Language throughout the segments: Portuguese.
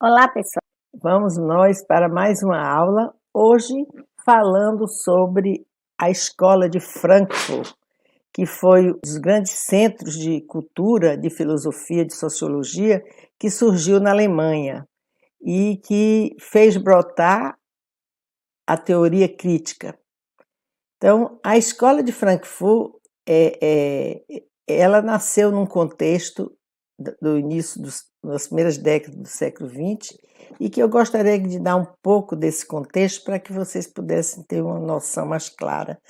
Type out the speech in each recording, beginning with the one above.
Olá, pessoal. Vamos nós para mais uma aula, hoje falando sobre a Escola de Frankfurt, que foi um dos grandes centros de cultura, de filosofia, de sociologia, que surgiu na Alemanha e que fez brotar a teoria crítica. Então, a Escola de Frankfurt, ela nasceu num contexto do início das primeiras décadas do século XX, e que eu gostaria de dar um pouco desse contexto para que vocês pudessem ter uma noção mais clara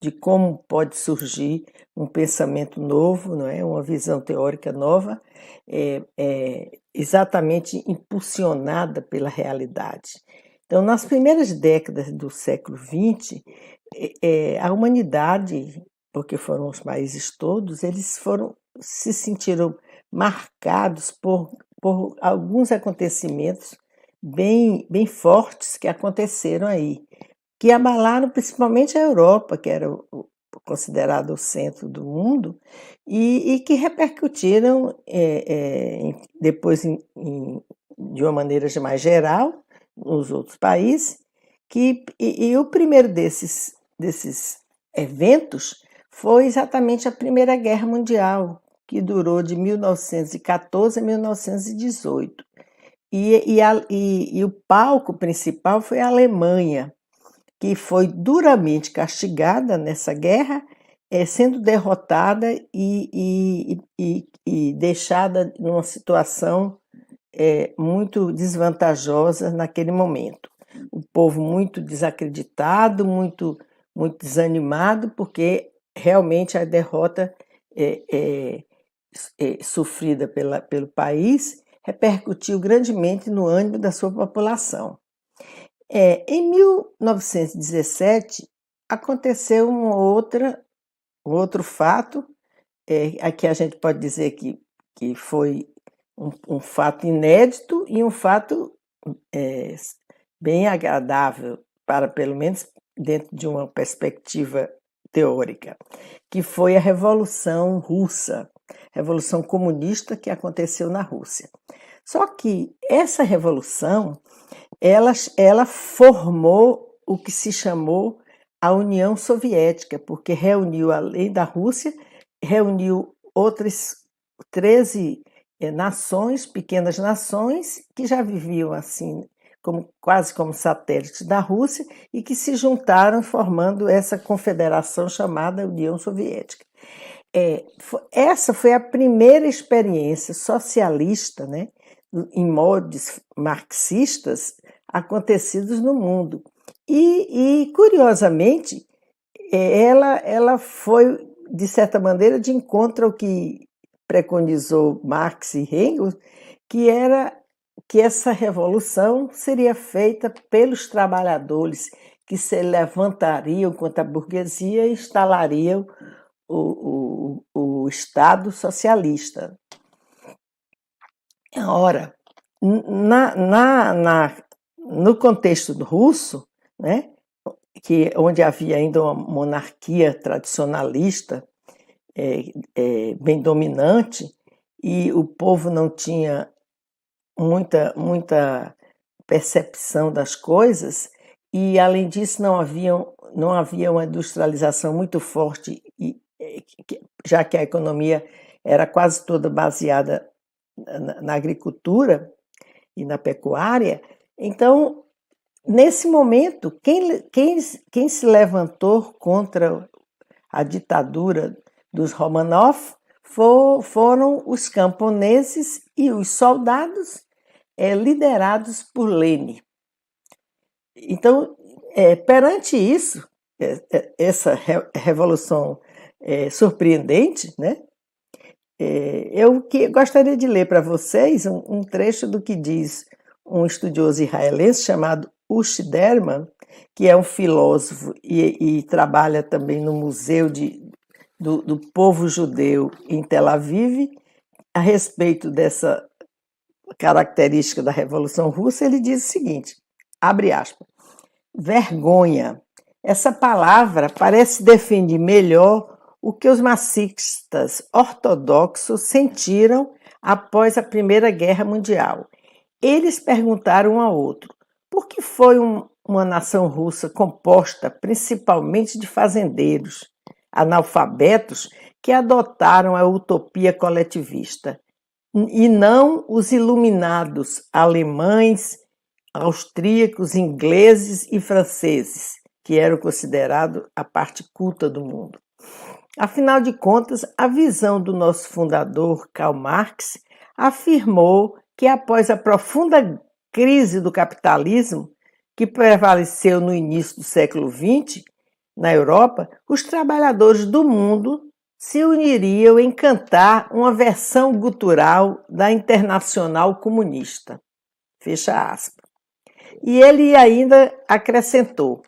de como pode surgir um pensamento novo, não é? Uma visão teórica nova, exatamente impulsionada pela realidade. Então, nas primeiras décadas do século XX, a humanidade, porque foram os países todos, eles se sentiram marcados por alguns acontecimentos bem fortes que aconteceram aí, que abalaram principalmente a Europa, que era considerado o centro do mundo, e que repercutiram depois, de uma maneira mais geral, nos outros países, e o primeiro desses eventos foi exatamente a Primeira Guerra Mundial, que durou de 1914 a 1918. E o palco principal foi a Alemanha, que foi duramente castigada nessa guerra, sendo derrotada e deixada numa situação muito desvantajosa naquele momento. O povo muito desacreditado, muito desanimado, porque realmente a derrota sofrida pelo país repercutiu grandemente no ânimo da sua população. Em 1917, aconteceu um outro fato, aqui a gente pode dizer que foi um fato inédito e um fato bem agradável, para pelo menos dentro de uma perspectiva teórica, que foi a Revolução Russa, Revolução Comunista que aconteceu na Rússia. Só que essa revolução, ela formou o que se chamou a União Soviética, porque reuniu, além da Rússia, reuniu outras 13 nações, pequenas nações, que já viviam assim, quase como satélites da Rússia, e que se juntaram formando essa confederação chamada União Soviética. Essa foi a primeira experiência socialista, né, em moldes marxistas, acontecidos no mundo. E curiosamente, ela foi, de certa maneira, de encontro ao que preconizou Marx e Engels, que era que essa revolução seria feita pelos trabalhadores, que se levantariam contra a burguesia e instalariam o Estado socialista. Ora, no contexto russo, né, onde havia ainda uma monarquia tradicionalista bem dominante, e o povo não tinha muita percepção das coisas, e além disso não havia uma industrialização muito forte, já que a economia era quase toda baseada na agricultura e na pecuária. Então, nesse momento, quem se levantou contra a ditadura dos Romanov foram os camponeses e os soldados liderados por Lenin. Então, perante isso, essa revolução surpreendente, né? Eu gostaria de ler para vocês um trecho do que diz um estudioso israelense chamado Ushi Derman, que é um filósofo e trabalha também no Museu do Povo Judeu em Tel Aviv, a respeito dessa característica da Revolução Russa. Ele diz o seguinte, abre aspas, vergonha. Essa palavra parece definir melhor o que os marxistas ortodoxos sentiram após a Primeira Guerra Mundial. Eles perguntaram um ao outro por que foi uma nação russa composta principalmente de fazendeiros, analfabetos, que adotaram a utopia coletivista, e não os iluminados alemães, austríacos, ingleses e franceses, que eram considerados a parte culta do mundo. Afinal de contas, a visão do nosso fundador, Karl Marx, afirmou que após a profunda crise do capitalismo, que prevaleceu no início do século XX, na Europa, os trabalhadores do mundo se uniriam em cantar uma versão gutural da Internacional Comunista. Fecha aspas. E ele ainda acrescentou,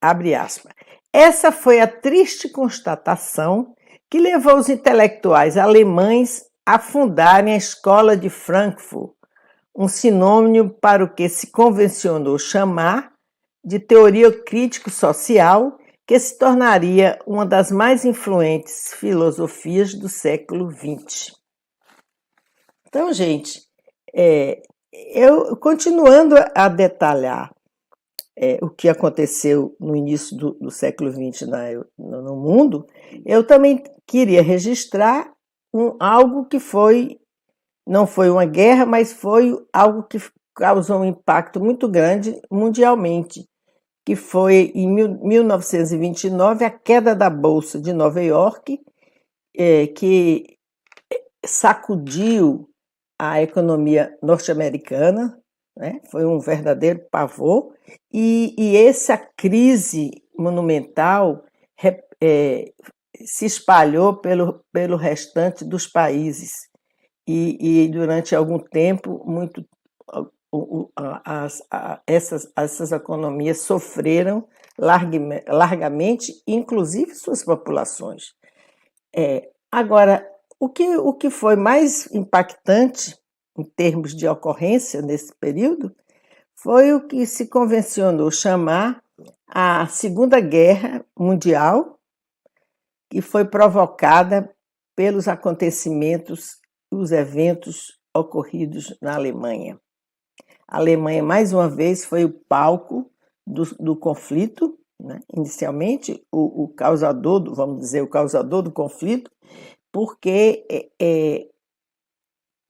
abre aspas, essa foi a triste constatação que levou os intelectuais alemães a fundarem a Escola de Frankfurt, um sinônimo para o que se convencionou chamar de teoria crítico-social, que se tornaria uma das mais influentes filosofias do século XX. Então, gente, eu continuando a detalhar o que aconteceu no início do século XX no mundo, eu também queria registrar algo que não foi uma guerra, mas foi algo que causou um impacto muito grande mundialmente, que foi em 1929 a queda da Bolsa de Nova York, que sacudiu a economia norte-americana, né? Foi um verdadeiro pavor, e essa crise monumental se espalhou pelo restante dos países, e durante algum tempo essas economias sofreram largamente, inclusive suas populações. Agora, o que foi mais impactante em termos de ocorrência nesse período foi o que se convencionou chamar a Segunda Guerra Mundial, que foi provocada pelos acontecimentos, os eventos ocorridos na Alemanha. A Alemanha, mais uma vez, foi o palco do conflito, né? Inicialmente, o causador, vamos dizer, o causador do conflito, porque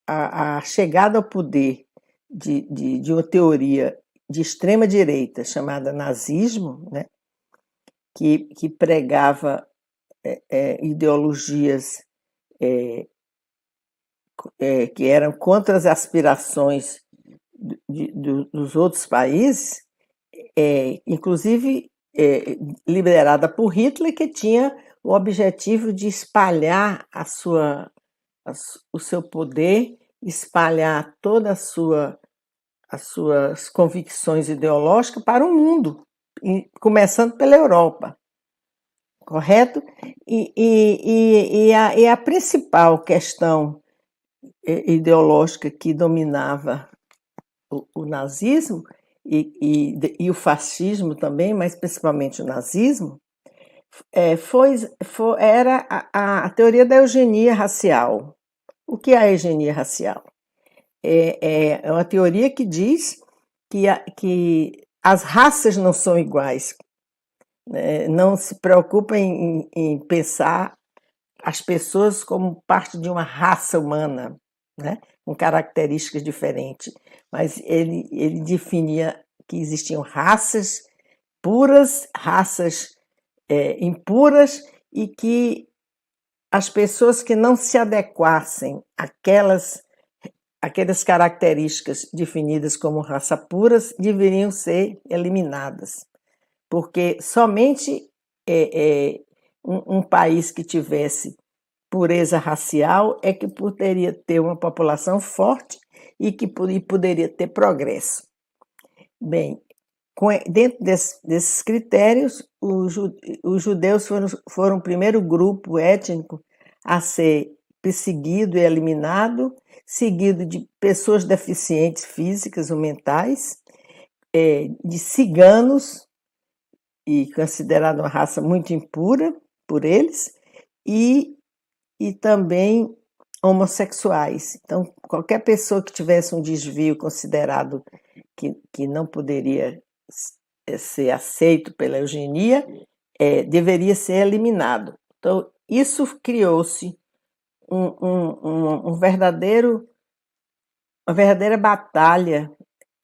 a chegada ao poder de uma teoria de extrema-direita chamada nazismo, né? que pregava ideologias que eram contra as aspirações dos outros países, inclusive liderada por Hitler, que tinha o objetivo de espalhar o seu poder, espalhar todas as suas convicções ideológicas para o mundo, começando pela Europa, correto? E a principal questão ideológica que dominava o nazismo e o fascismo também, mas principalmente o nazismo, era a teoria da eugenia racial. O que é a eugenia racial? É uma teoria que diz que as raças não são iguais, não se preocupa em pensar as pessoas como parte de uma raça humana, né, com características diferentes, mas ele definia que existiam raças puras, raças impuras, e que as pessoas que não se adequassem àquelas características definidas como raça puras deveriam ser eliminadas, porque somente um país que tivesse pureza racial é que poderia ter uma população forte e que poderia ter progresso. Bem, dentro desses critérios, os judeus foram o primeiro grupo étnico a ser perseguido e eliminado, seguido de pessoas deficientes físicas ou mentais, de ciganos, e considerada uma raça muito impura por eles, e também homossexuais. Então, qualquer pessoa que tivesse um desvio considerado que não poderia ser aceito pela eugenia, deveria ser eliminado. Então, isso criou-se uma verdadeira batalha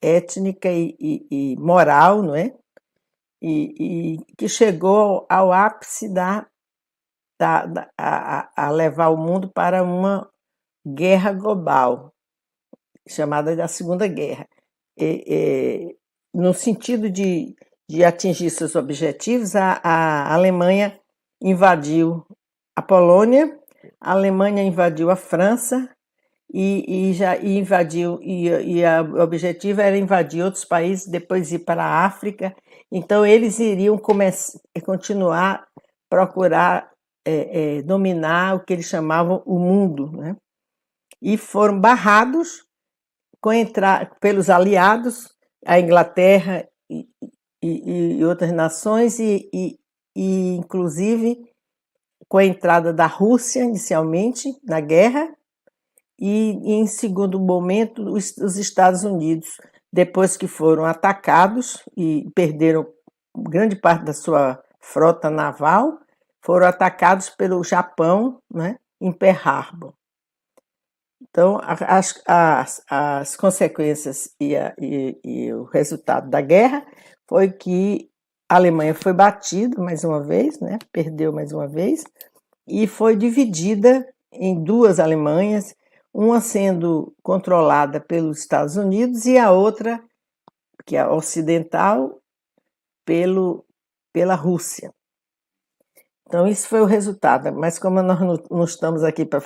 étnica e moral, não é? E que chegou ao ápice a levar o mundo para uma guerra global, chamada da Segunda Guerra. No sentido de atingir seus objetivos, a Alemanha invadiu a Polônia, a Alemanha invadiu a França e o objetivo era invadir outros países, depois ir para a África. Então eles iriam continuar procurar dominar o que eles chamavam o mundo, né? E foram barrados pelos aliados, a Inglaterra e outras nações, e inclusive com a entrada da Rússia inicialmente na guerra, e em segundo momento os Estados Unidos, depois que foram atacados e perderam grande parte da sua frota naval, foram atacados pelo Japão, né, em Pearl Harbor. Então, as consequências e o resultado da guerra foi que a Alemanha foi batida mais uma vez, né, perdeu mais uma vez, e foi dividida em duas Alemanhas, uma sendo controlada pelos Estados Unidos e a outra, que é a ocidental, pela Rússia. Então, isso foi o resultado, mas como nós não estamos aqui para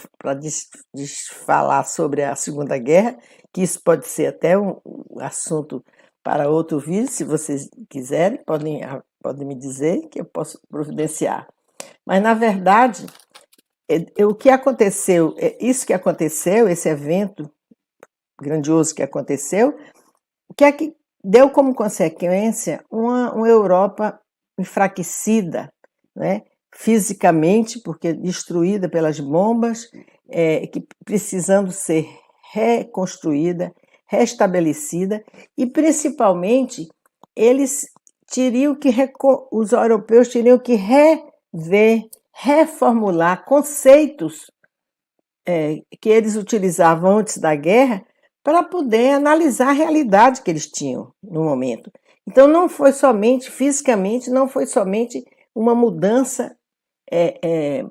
falar sobre a Segunda Guerra, que isso pode ser até um assunto para outro vídeo, se vocês quiserem, podem me dizer que eu posso providenciar. Mas, na verdade, o que aconteceu, isso que aconteceu, esse evento grandioso que aconteceu, o que é que deu como consequência uma Europa enfraquecida, né? Fisicamente, porque destruída pelas bombas, que precisando ser reconstruída, restabelecida, e principalmente os europeus teriam que rever, reformular conceitos que eles utilizavam antes da guerra para poder analisar a realidade que eles tinham no momento. Então, não foi somente, fisicamente, não foi somente uma mudança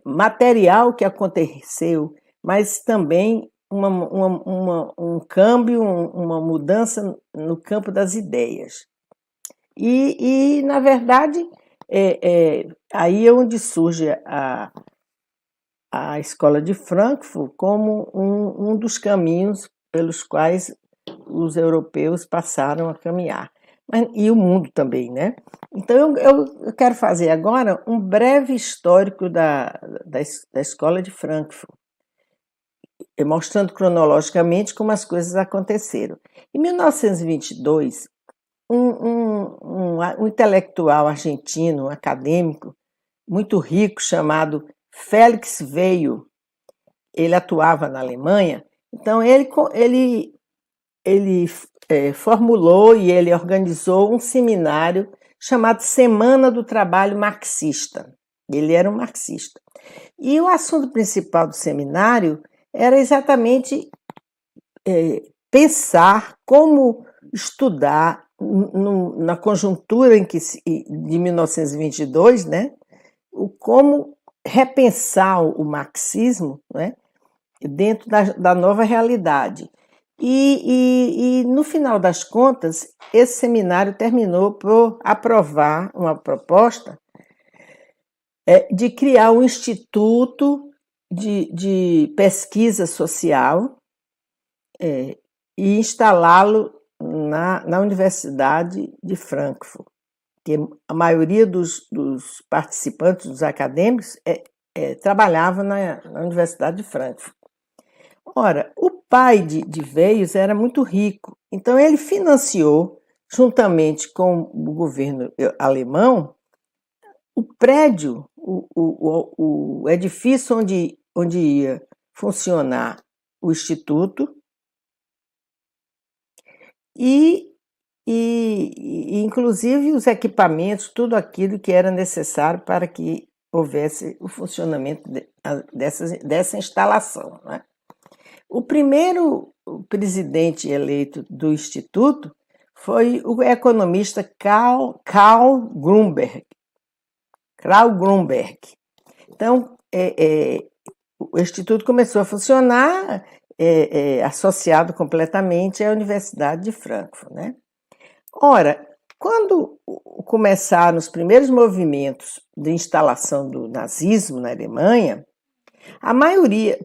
material que aconteceu, mas também um câmbio, uma mudança no campo das ideias. E na verdade, aí é onde surge a Escola de Frankfurt como um dos caminhos pelos quais os europeus passaram a caminhar. E o mundo também, né? Então, eu quero fazer agora um breve histórico da Escola de Frankfurt, mostrando cronologicamente como as coisas aconteceram. Em 1922, um intelectual argentino, um acadêmico, muito rico, chamado Félix Weio, ele atuava na Alemanha, então ele formulou e ele organizou um seminário chamado Semana do Trabalho Marxista. Ele era um marxista. E o assunto principal do seminário era exatamente pensar como estudar na conjuntura de 1922, né, como repensar o marxismo, né, dentro da nova realidade. E no final das contas, esse seminário terminou por aprovar uma proposta de criar um instituto de pesquisa social e instalá-lo na Universidade de Frankfurt, que a maioria dos participantes, dos acadêmicos, trabalhava na Universidade de Frankfurt. Ora, o pai de Weios era muito rico, então ele financiou, juntamente com o governo alemão, o prédio, o edifício onde ia funcionar o Instituto e inclusive os equipamentos, tudo aquilo que era necessário para que houvesse o funcionamento dessa instalação, né? O primeiro presidente eleito do Instituto foi o economista Karl Grünberg. Então, o Instituto começou a funcionar associado completamente à Universidade de Frankfurt, né? Ora, quando começaram os primeiros movimentos de instalação do nazismo na Alemanha,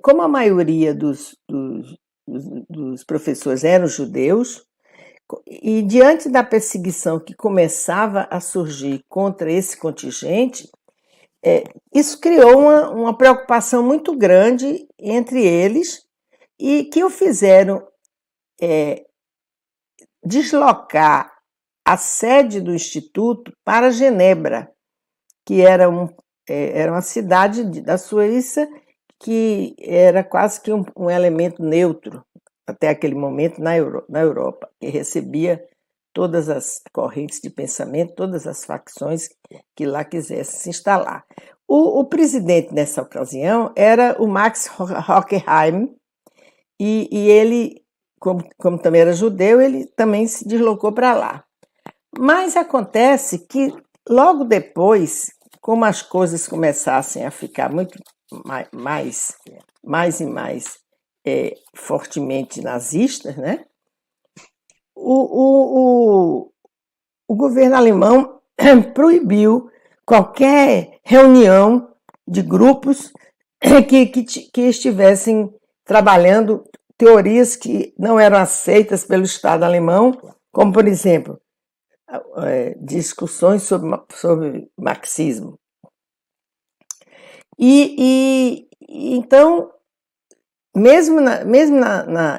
como a maioria dos professores eram judeus, e diante da perseguição que começava a surgir contra esse contingente, isso criou uma preocupação muito grande entre eles e que o fizeram deslocar a sede do Instituto para Genebra, que era uma cidade da Suíça que era quase que um elemento neutro até aquele momento na Europa, que recebia todas as correntes de pensamento, todas as facções que lá quisessem se instalar. O presidente nessa ocasião era o Max Horkheim, e ele, como também era judeu, ele também se deslocou para lá. Mas acontece que logo depois, como as coisas começassem a ficar muito mais e mais fortemente nazistas, né? O governo alemão proibiu qualquer reunião de grupos que estivessem trabalhando teorias que não eram aceitas pelo Estado alemão, como, por exemplo, discussões sobre marxismo. Então, mesmo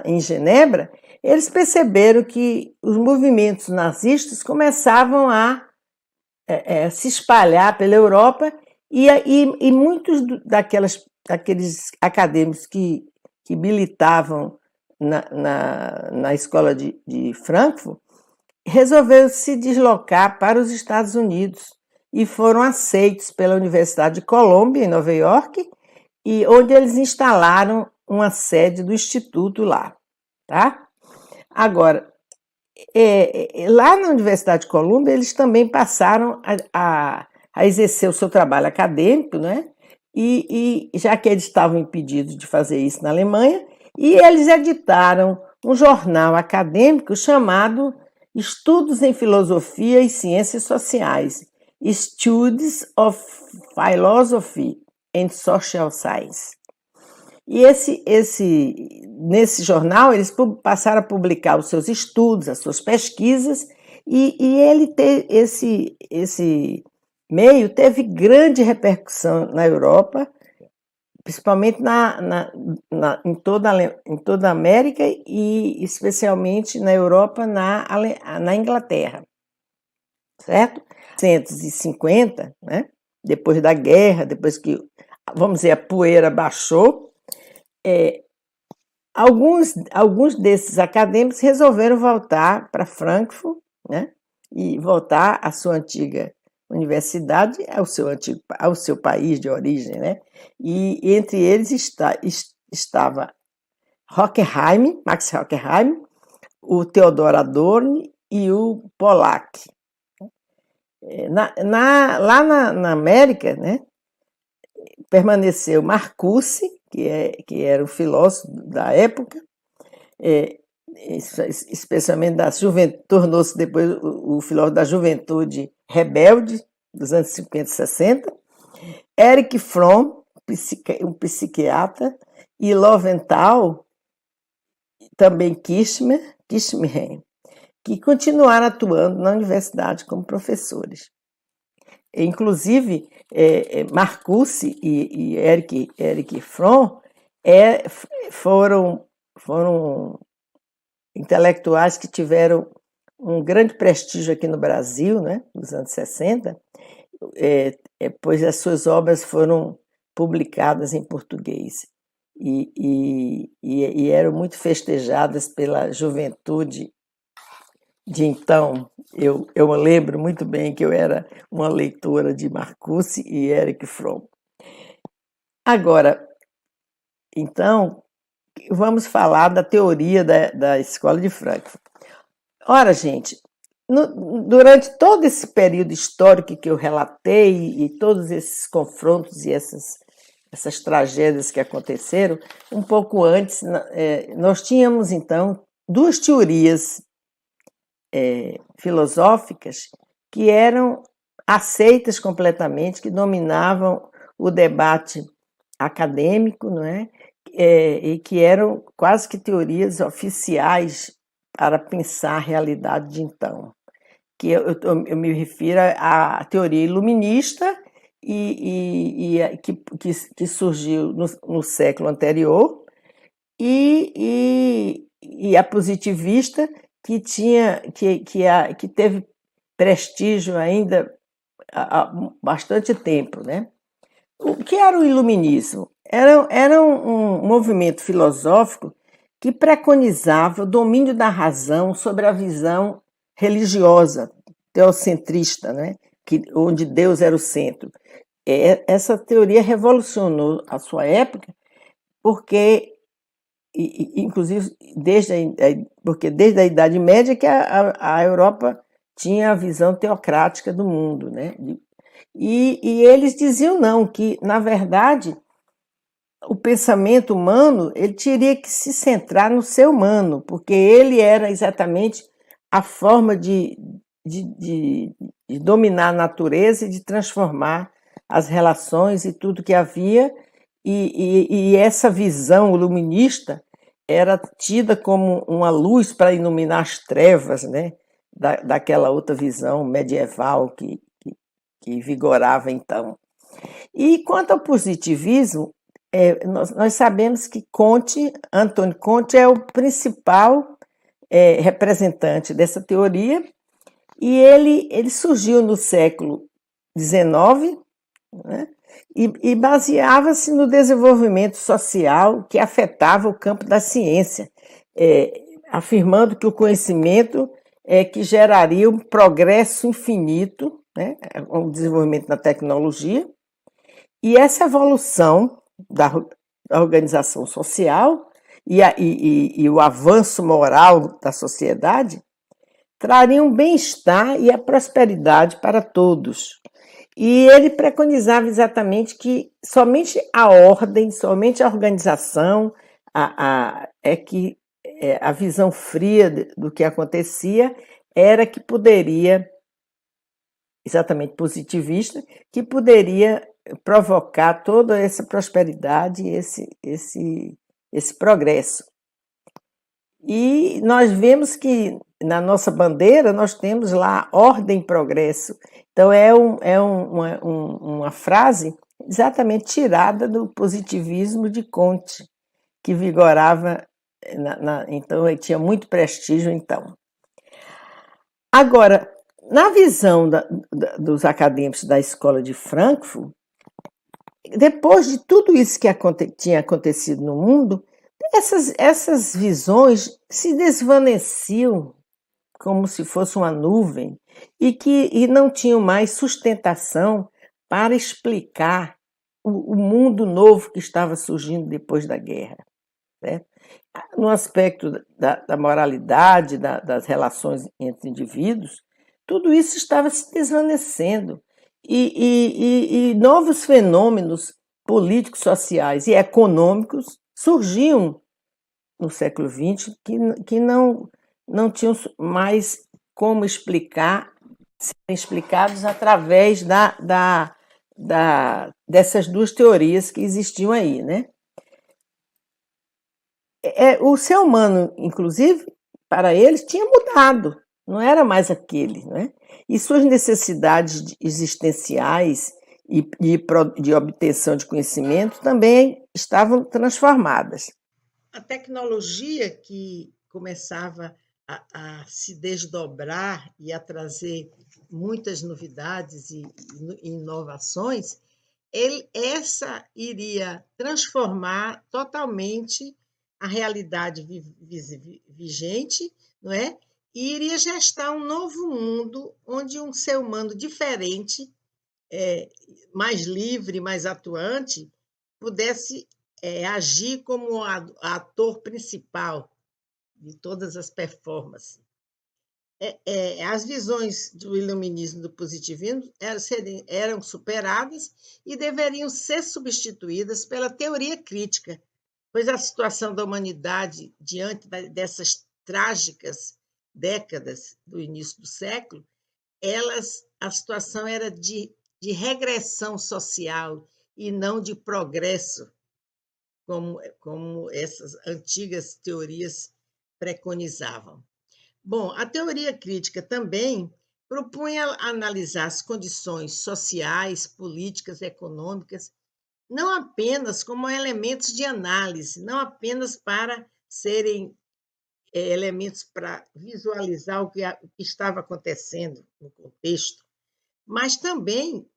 em Genebra, eles perceberam que os movimentos nazistas começavam a se espalhar pela Europa e muitos daqueles acadêmicos que militavam na escola de Frankfurt resolveram se deslocar para os Estados Unidos e foram aceitos pela Universidade de Columbia, em Nova York, e onde eles instalaram uma sede do Instituto lá, tá? Agora, lá na Universidade de Columbia, eles também passaram a exercer o seu trabalho acadêmico, né? E já que eles estavam impedidos de fazer isso na Alemanha, e eles editaram um jornal acadêmico chamado Estudos em Filosofia e Ciências Sociais, Studies of Philosophy and Social Science. E nesse jornal, eles passaram a publicar os seus estudos, as suas pesquisas, e esse meio teve grande repercussão na Europa, principalmente em toda a América e especialmente na Europa, na Inglaterra, certo? 1950, né? Depois da guerra, depois que, vamos dizer, a poeira baixou, alguns desses acadêmicos resolveram voltar para Frankfurt, né? E voltar à sua antiga universidade, ao seu país de origem, né? E entre eles estava Max Horkheim, o Theodor Adorno e o Pollack. Lá na América, né, permaneceu Marcuse, que era o filósofo da época, especialmente da juventude, tornou-se depois o filósofo da juventude rebelde dos anos 50 e 60, Erich Fromm, um psiquiatra, e Lowenthal, também Kirchner, que continuaram atuando na universidade como professores. Inclusive, Marcuse e Erich Fromm foram intelectuais que tiveram um grande prestígio aqui no Brasil, né, nos anos 60, pois as suas obras foram publicadas em português. e eram muito festejadas pela juventude de então. Eu me lembro muito bem que eu era uma leitora de Marcuse e Erich Fromm. Agora, então, vamos falar da teoria da Escola de Frankfurt. Ora, gente, durante todo esse período histórico que eu relatei e todos esses confrontos e essas tragédias que aconteceram, um pouco antes, nós tínhamos, então, duas teorias filosóficas que eram aceitas completamente, que dominavam o debate acadêmico, não é? E que eram quase que teorias oficiais para pensar a realidade de então. Que eu me refiro à teoria iluminista que surgiu no século anterior e a positivista que teve prestígio ainda há bastante tempo, né? O que era o iluminismo? Era um movimento filosófico que preconizava o domínio da razão sobre a visão religiosa, teocentrista, né? Onde Deus era o centro. Essa teoria revolucionou a sua época, porque, inclusive, porque desde a Idade Média que a Europa tinha a visão teocrática do mundo, né? E eles diziam não, que, na verdade, o pensamento humano ele teria que se centrar no ser humano, porque ele era exatamente a forma de dominar a natureza e de transformar as relações e tudo que havia, e essa visão iluminista era tida como uma luz para iluminar as trevas, né? Daquela outra visão medieval que vigorava então. E quanto ao positivismo, nós sabemos que Antônio Conte é o principal representante dessa teoria, e ele surgiu no século XIX, né, e baseava-se no desenvolvimento social que afetava o campo da ciência, afirmando que o conhecimento que geraria um progresso infinito, né, o desenvolvimento da tecnologia, e essa evolução da organização social e o avanço moral da sociedade trariam bem-estar e a prosperidade para todos. E ele preconizava exatamente que somente a ordem, somente a organização, a visão fria do que acontecia era que poderia, exatamente positivista, que poderia provocar toda essa prosperidade e esse progresso. E nós vemos que na nossa bandeira nós temos lá ordem e progresso. Então uma frase exatamente tirada do positivismo de Comte, que vigorava, então ele tinha muito prestígio então. Agora, na visão dos acadêmicos da Escola de Frankfurt, depois de tudo isso que tinha acontecido no mundo, essas visões se desvaneciam como se fosse uma nuvem e não tinham mais sustentação para explicar o mundo novo que estava surgindo depois da guerra, né? No aspecto da moralidade, das relações entre indivíduos, tudo isso estava se desvanecendo e novos fenômenos políticos, sociais e econômicos surgiam no século XX que não tinham mais como explicar, serem explicados através dessas duas teorias que existiam aí, né? O ser humano, inclusive, para eles, tinha mudado, não era mais aquele, né? E suas necessidades existenciais e de obtenção de conhecimento também estavam transformadas. A tecnologia que começava a se desdobrar e a trazer muitas novidades e inovações, essa iria transformar totalmente a realidade vigente, não é? E iria gestar um novo mundo onde um ser humano diferente, mais livre, mais atuante, pudesse agir como ator principal de todas as performances. As visões do iluminismo e do positivismo eram superadas e deveriam ser substituídas pela teoria crítica, pois a situação da humanidade diante dessas trágicas décadas do início do século, a situação era de regressão social e não de progresso, como essas antigas teorias preconizavam. Bom, a teoria crítica também propunha analisar as condições sociais, políticas, econômicas, não apenas como elementos de análise, não apenas para serem elementos para visualizar o que estava acontecendo no contexto, mas também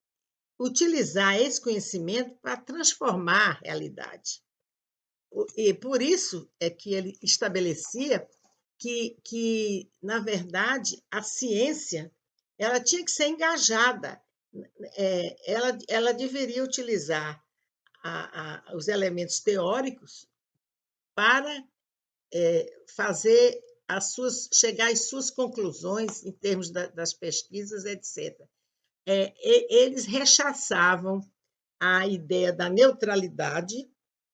utilizar esse conhecimento para transformar a realidade. E por isso é que ele estabelecia que, na verdade, a ciência ela tinha que ser engajada, ela deveria utilizar os elementos teóricos para chegar às suas conclusões em termos das pesquisas, etc. Eles rechaçavam a ideia da neutralidade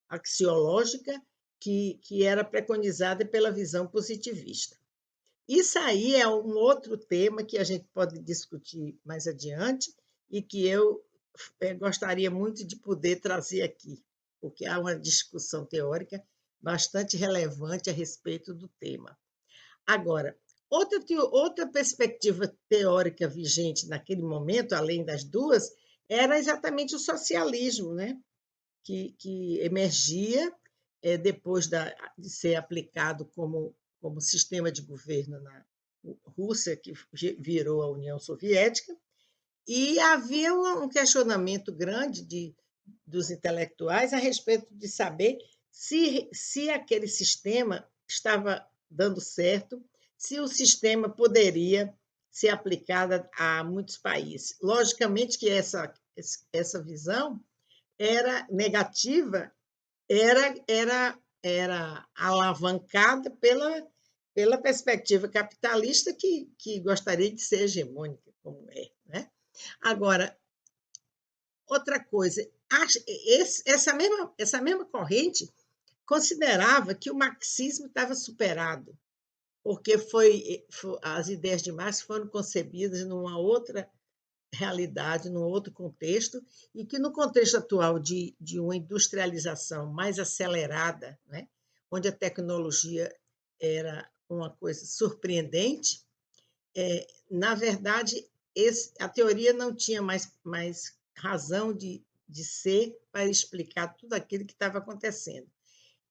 axiológica que era preconizada pela visão positivista. Isso aí é um outro tema que a gente pode discutir mais adiante e que eu gostaria muito de poder trazer aqui, porque há uma discussão teórica bastante relevante a respeito do tema. Agora, outra perspectiva teórica vigente naquele momento, além das duas, era exatamente o socialismo, né? que emergia depois de ser aplicado como sistema de governo na Rússia, que virou a União Soviética, e havia um questionamento grande dos intelectuais a respeito de saber se aquele sistema estava dando certo, se o sistema poderia ser aplicado a muitos países. Logicamente que essa visão era negativa, era alavancada pela perspectiva capitalista que gostaria de ser hegemônica, como é. Né? Agora, outra coisa, essa mesma corrente considerava que o marxismo estava superado, porque as ideias de Marx foram concebidas numa outra realidade, num outro contexto, e que no contexto atual de uma industrialização mais acelerada, né, onde a tecnologia era uma coisa surpreendente, na verdade, a teoria não tinha mais razão de ser para explicar tudo aquilo que estava acontecendo.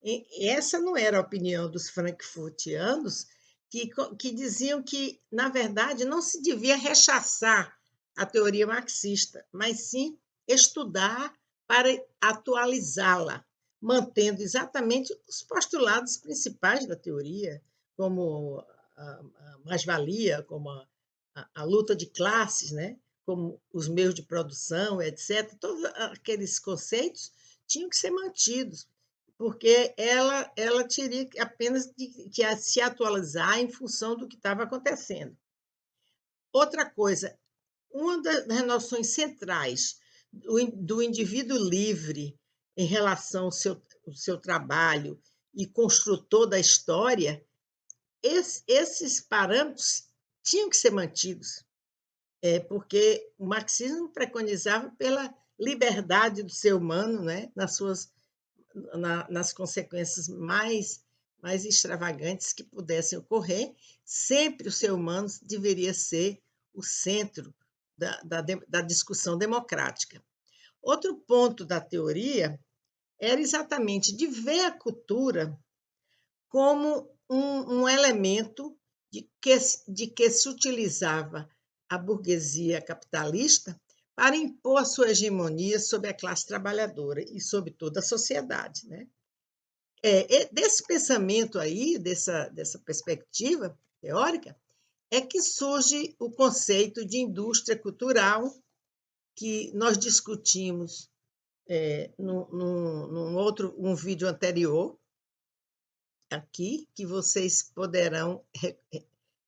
E essa não era a opinião dos frankfurtianos, que diziam que, na verdade, não se devia rechaçar a teoria marxista, mas sim estudar para atualizá-la, mantendo exatamente os postulados principais da teoria, como a mais-valia, como a luta de classes, né? Como os meios de produção, etc. Todos aqueles conceitos tinham que ser mantidos, porque ela teria apenas que se atualizar em função do que estava acontecendo. Outra coisa, uma das noções centrais do indivíduo livre em relação ao seu trabalho e construtor da história, esses parâmetros tinham que ser mantidos, porque o marxismo preconizava pela liberdade do ser humano, né, nas consequências mais extravagantes que pudessem ocorrer, sempre o ser humano deveria ser o centro da discussão democrática. Outro ponto da teoria era exatamente de ver a cultura como um elemento de que se utilizava a burguesia capitalista para impor a sua hegemonia sobre a classe trabalhadora e sobre toda a sociedade, né? Desse pensamento aí, dessa perspectiva teórica, é que surge o conceito de indústria cultural, que nós discutimos num vídeo anterior, aqui, que vocês poderão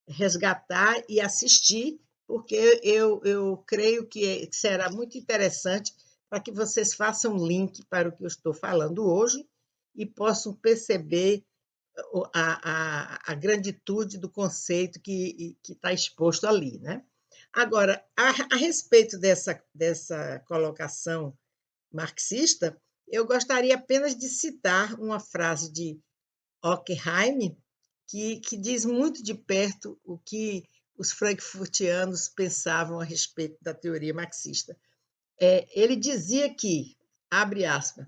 resgatar e assistir, porque eu creio que será muito interessante para que vocês façam link para o que eu estou falando hoje e possam perceber a granditude do conceito que está exposto ali, né? Agora, a respeito dessa colocação marxista, eu gostaria apenas de citar uma frase de Horkheim, que diz muito de perto o que os frankfurtianos pensavam a respeito da teoria marxista. Ele dizia que, abre aspas,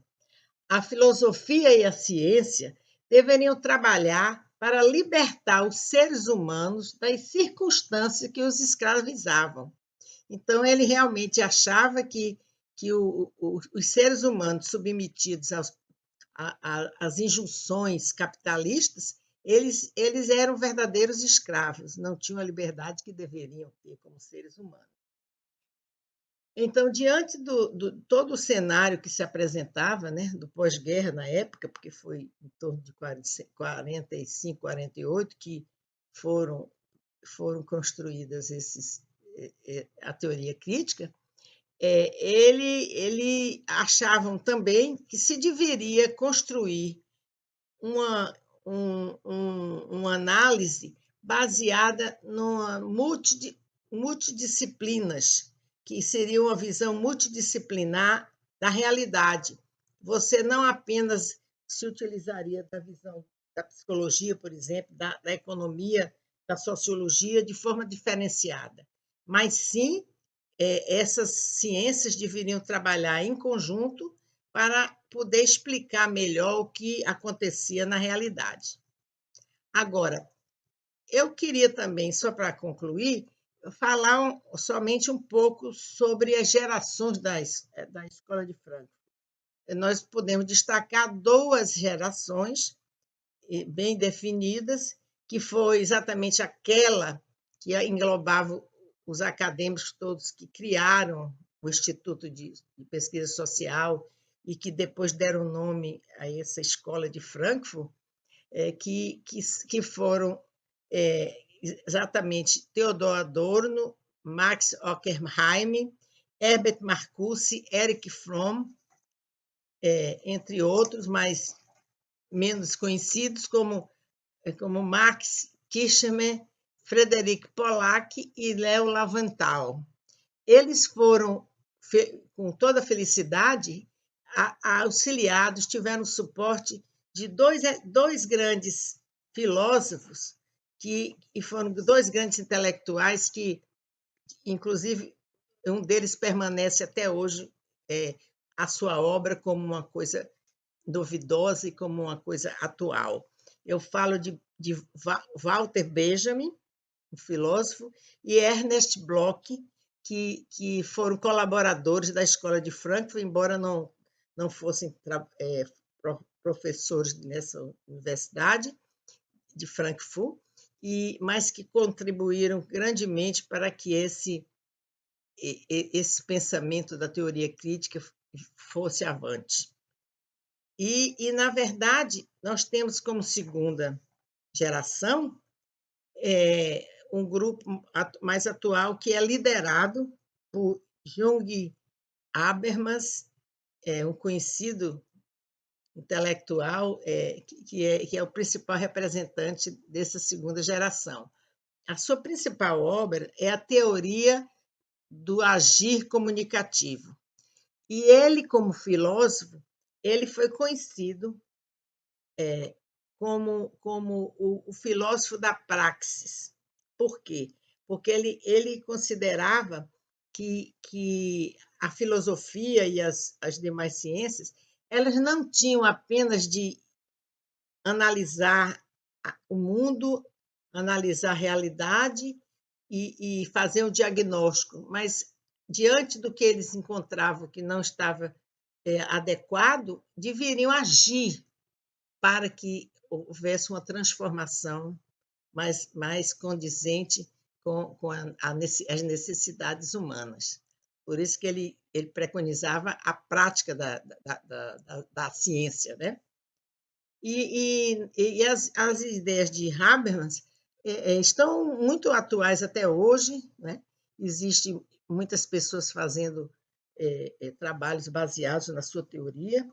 a filosofia e a ciência deveriam trabalhar para libertar os seres humanos das circunstâncias que os escravizavam. Então, ele realmente achava que os seres humanos submetidos às injunções capitalistas, eles eram verdadeiros escravos, não tinham a liberdade que deveriam ter como seres humanos. Então, diante de todo o cenário que se apresentava, né, do pós-guerra na época, porque foi em torno de 45, 48 que foram construídas a teoria crítica, ele achavam também que se deveria construir uma análise baseada numa multidisciplinas, que seria uma visão multidisciplinar da realidade. Você não apenas se utilizaria da visão da psicologia, por exemplo, da economia, da sociologia, de forma diferenciada, mas sim essas ciências deveriam trabalhar em conjunto para poder explicar melhor o que acontecia na realidade. Agora, eu queria também, só para concluir, falar somente um pouco sobre as gerações da Escola de Frankfurt. Nós podemos destacar duas gerações bem definidas, que foi exatamente aquela que englobava os acadêmicos todos que criaram o Instituto de Pesquisa Social e que depois deram nome a essa Escola de Frankfurt, que foram exatamente Theodor Adorno, Max Horkheim, Herbert Marcuse, Erich Fromm, entre outros, mas menos conhecidos, como Max Kirchner, Frederick Pollack e Leo Lavantal. Eles foram, com toda felicidade, auxiliados, tiveram suporte de dois grandes filósofos, e foram dois grandes intelectuais que, inclusive, um deles permanece até hoje a sua obra como uma coisa duvidosa e como uma coisa atual. Eu falo de Walter Benjamin, um filósofo, e Ernest Bloch, que foram colaboradores da Escola de Frankfurt, embora não fossem professores nessa universidade de Frankfurt, mas que contribuíram grandemente para que esse pensamento da teoria crítica fosse avante. Na verdade, nós temos como segunda geração um grupo mais atual que é liderado por Jung Habermas, um conhecido intelectual que é o principal representante dessa segunda geração. A sua principal obra é a teoria do agir comunicativo. E ele, como filósofo, ele foi conhecido como o filósofo da praxis. Por quê? Porque ele considerava que a filosofia e as demais ciências elas não tinham apenas de analisar o mundo, analisar a realidade e fazer um diagnóstico, mas diante do que eles encontravam que não estava adequado, deveriam agir para que houvesse uma transformação mais condizente com as necessidades humanas. Por isso que ele preconizava a prática da ciência, né? E as ideias de Habermas estão muito atuais até hoje, né? Existem muitas pessoas fazendo trabalhos baseados na sua teoria,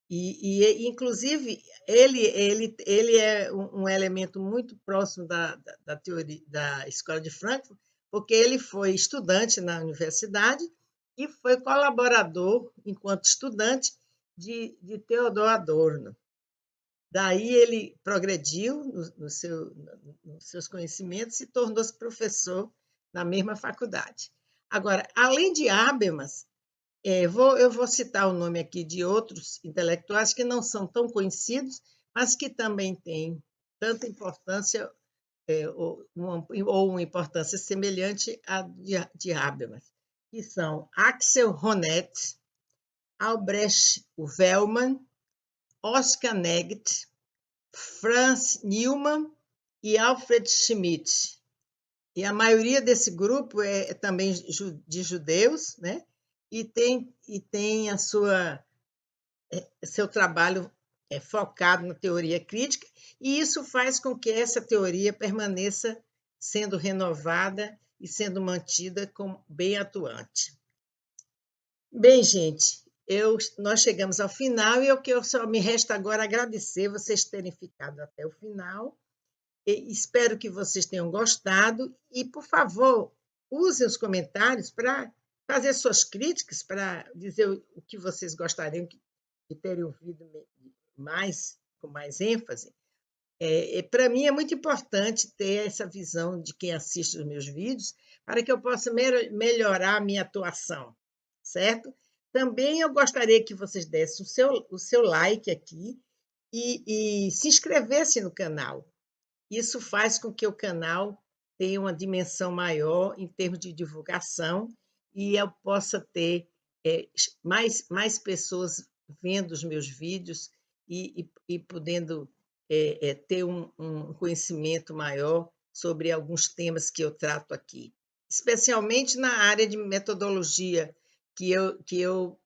inclusive, ele é um elemento muito próximo da teoria da Escola de Frankfurt, porque ele foi estudante na universidade e foi colaborador, enquanto estudante, de Theodor Adorno. Daí ele progrediu nos seus conhecimentos e tornou-se professor na mesma faculdade. Agora, além de Habermas, eu vou citar o nome aqui de outros intelectuais que não são tão conhecidos, mas que também têm tanta importância ou uma importância semelhante à de Habermas, que são Axel Honneth, Albrecht Wellmann, Oscar Negt, Franz Neumann e Alfred Schmidt. E a maioria desse grupo é também de judeus, né? E tem seu trabalho focado na teoria crítica, e isso faz com que essa teoria permaneça sendo renovada e sendo mantida como bem atuante. Bem, gente, nós chegamos ao final e o que só me resta agora agradecer vocês terem ficado até o final. Espero que vocês tenham gostado e, por favor, usem os comentários para fazer suas críticas, para dizer o que vocês gostariam de terem ouvido com mais ênfase. Para mim é muito importante ter essa visão de quem assiste os meus vídeos para que eu possa melhorar a minha atuação, certo? Também eu gostaria que vocês dessem o seu like aqui e se inscrevessem no canal. Isso faz com que o canal tenha uma dimensão maior em termos de divulgação e eu possa ter mais pessoas vendo os meus vídeos e podendo ter um conhecimento maior sobre alguns temas que eu trato aqui, especialmente na área de metodologia, que eu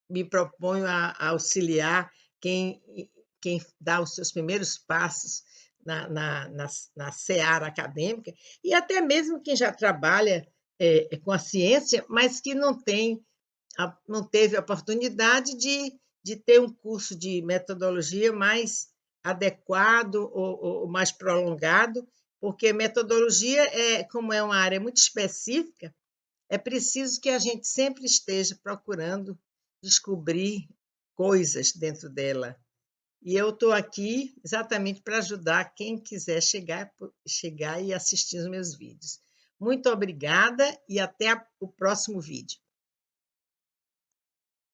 me proponho a auxiliar quem dá os seus primeiros passos na seara acadêmica, e até mesmo quem já trabalha com a ciência, mas que não teve a oportunidade de ter um curso de metodologia mais adequado ou mais prolongado, porque metodologia, como é uma área muito específica, é preciso que a gente sempre esteja procurando descobrir coisas dentro dela. E eu estou aqui exatamente para ajudar quem quiser chegar e assistir os meus vídeos. Muito obrigada e até o próximo vídeo.